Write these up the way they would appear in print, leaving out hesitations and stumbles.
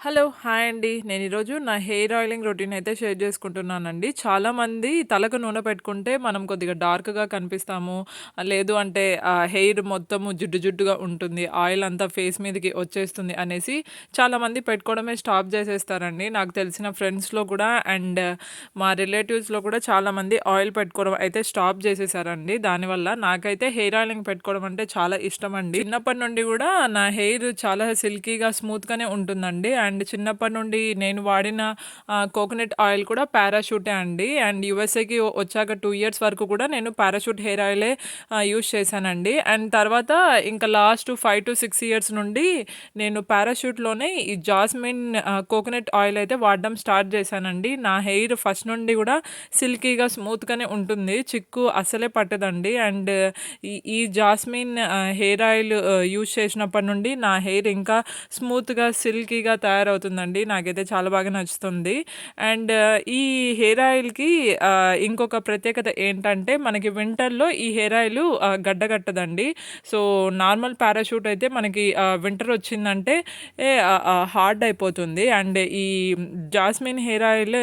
Hello! Hi అండి. నేనీరోజు నా hair oiling routine అయితే షేర్ చేసుకుంటున్నానండి. చాలామంది తలకు నూనె పెట్టుకుంటే మనం కొద్దిగా డార్క్‌గా కనిపిస్తాము. లేదు అంటే హెయిర్ మొత్తము జిడ్డు జిడ్డుగా ఉంటుంది. ఆయిల్ అంతా ఫేస్ మీదకి వచ్చేస్తుంది అనేసి చాలామంది పెట్టుకోవడమే స్టాప్ చేసేస్తారండి. నాకు తెలిసిన ఫ్రెండ్స్‌లో కూడా అండ్ మా రిలేటివ్స్‌లో కూడా చాలామంది ఆయిల్ పెట్టుకోవడం అయితే స్టాప్ చేసేసారండి. దానివల్ల నాకైతే హెయిర్ ఆయిలింగ్ పెట్టుకోవడం అంటే చాలా ఇష్టమండి. చిన్నప్పటి నుండి కూడా నా హెయిర్ చాలా సిల్కీగా, స్మూత్‌గానే ఉంటుందండి. అండ్ చిన్నప్పటి నుండి నేను వాడిన కోకోనట్ ఆయిల్ కూడా పారాషూటే అండి. అండ్ యూఎస్ఏకి వచ్చాక 2 ఇయర్స్ వరకు కూడా నేను పారాషూట్ హెయిర్ ఆయిలే యూజ్ చేశానండి. అండ్ తర్వాత ఇంకా లాస్ట్ 5-6 ఇయర్స్ నుండి నేను పారాషూట్‌లోనే ఈ జాస్మిన్ కోకోనట్ ఆయిల్ అయితే వాడడం స్టార్ట్ చేశానండి. నా హెయిర్ ఫస్ట్ నుండి కూడా సిల్కీగా, స్మూత్‌గానే ఉంటుంది. చిక్కు అస్సలే పట్టదండి. అండ్ ఈ జాస్మిన్ హెయిర్ ఆయిల్ యూజ్ చేసినప్పటి నుండి నా హెయిర్ ఇంకా స్మూత్‌గా, సిల్కీగా తయారవుతుందండి. నాకైతే చాలా బాగా నచ్చుతుంది. అండ్ ఈ హెయిర్ ఆయిల్‌కి ఇంకొక ప్రత్యేకత ఏంటంటే మనకి వింటర్‌లో ఈ హెయిర్ ఆయిలు గడ్డకట్టదండి. సో, నార్మల్ పారాషూట్ అయితే మనకి వింటర్ వచ్చిందంటే హార్డ్ అయిపోతుంది. అండ్ ఈ జాస్మిన్ హెయిర్ ఆయిల్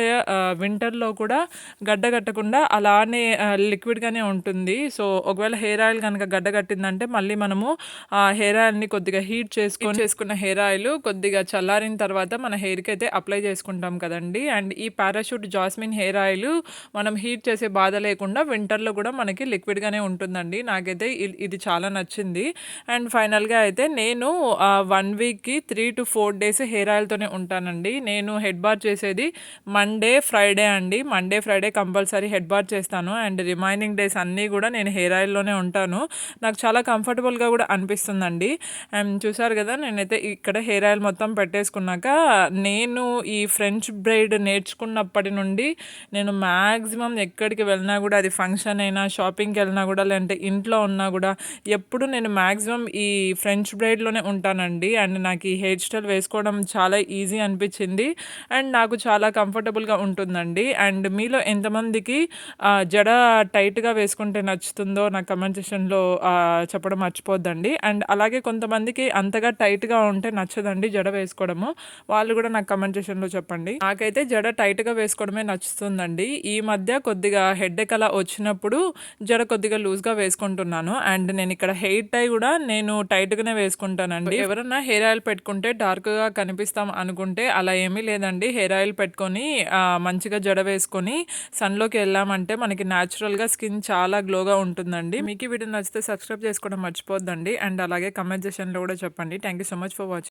వింటర్‌లో కూడా గడ్డకట్టకుండా అలానే లిక్విడ్‌గానే ఉంటుంది. సో, ఒకవేళ హెయిర్ ఆయిల్ గనక గడ్డకట్టిందంటే మళ్ళీ మనము హెయిర్ ఆయిల్‌ని కొద్దిగా చేసుకున్న హెయిర్ ఆయిల్ కొద్దిగా చల్లారిన తర్వాత మన హెయిర్‌కైతే అప్లై చేసుకుంటాం కదండీ! అండ్ ఈ పారాషూట్ జాస్మిన్ హెయిర్ ఆయిల్ మనం హీట్ చేసే బాధ లేకుండా వింటర్‌లో కూడా మనకి లిక్విడ్‌గానే ఉంటుందండి. నాకైతే ఇది చాలా నచ్చింది. అండ్ ఫైనల్‌గా అయితే నేను 1 వీక్‌కి 3-4 డేస్ హెయిర్ ఆయిల్‌తోనే ఉంటానండి. నేను హెడ్ బాత్ చేసేది మండే, ఫ్రైడే అండి. Monday, Friday compulsory head bath చేస్తాను. అండ్ రిమైనింగ్ డేస్ అన్నీ గూడా నేను హెయిర్ ఆయిల్‌లోనే ఉంటాను. నాకు చాలా కంఫర్టబుల్‌గా గూడా అనిపిస్తుందండి. అండ్ చూసారు గదా! నేనైతే ఇక్కడ హెయిర్ ఆయిల్ మొత్తం పెట్టేసుకున్నాక, నేను ఈ ఫ్రెంచ్ బ్రైడ్ నేర్చుకున్నప్పటి నుండి నేను మాక్సిమం ఎక్కడికి వెళ్ళినా గూడా అది ఫంక్షన్ అయినా, షాపింగ్‌కెళ్ళినా గూడా లేదంటే ఇంట్లో ఉన్నా గూడా ఎప్పుడు నేను మాక్సిమం ఈ ఫ్రెంచ్ బ్రైడ్‌లోనే ఉంటానండి. అండ్ నాకు ఈ హెయిర్ స్టైల్ వేసుకోవడం చాలా ఈజీ అనిపిచ్చింది. అండ్ నాకు చాలా కంఫర్టబుల్‌గా ఉంటుందండి. అండ్ మీలో ఎంతమందికి జడ టైట్‌గా వేసుకుంటే నచ్చుతుందో నాకు కామెంట్ సెక్షన్‌లో చెప్పడం మర్చిపోద్దండి. అండ్ అలాగే కొంతమందికి అంతగా టైట్‌గా ఉంటే నచ్చదండి జడ వేసుకోవడము. వాళ్ళు గూడా నాకు కామెంట్ సెక్షన్‌లో చెప్పండి. నాకైతే జడ టైట్‌గా వేసుకోవడమే నచ్చుతుందండి. ఈ మధ్య కొద్దిగా హెడేక్ అలా వచ్చినప్పుడు జడ కొద్దిగా లూజ్‌గా వేసుకుంటున్నాను. అండ్ నేనిక్కడ హెయిర్ టై గూడా నేను టైట్‌గానే వేసుకుంటానండి. ఎవరన్నా హెయిర్ ఆయిల్ పెట్టుకుంటే డార్క్‌గా కనిపిస్తాం అనుకుంటే అలా ఏమీ లేదండి. హెయిర్ ఆయిల్ పెట్టుకొని మంచిగా జడ వేసుకొని సన్‌లోకి ఎళ్ళామంటే మనకి న్యాచురల్‌గా స్కిన్ చాలా గ్లోగా ఉంటుందండి. మీకు ఈ వీడియో నచ్చితే సబ్స్క్రైబ్ చేసుకోవడం మర్చిపోవద్దండి. అండ్ అలాగే కామెంట్ సెక్షన్‌లో కూడా చెప్పండి. Thank you so much for watching.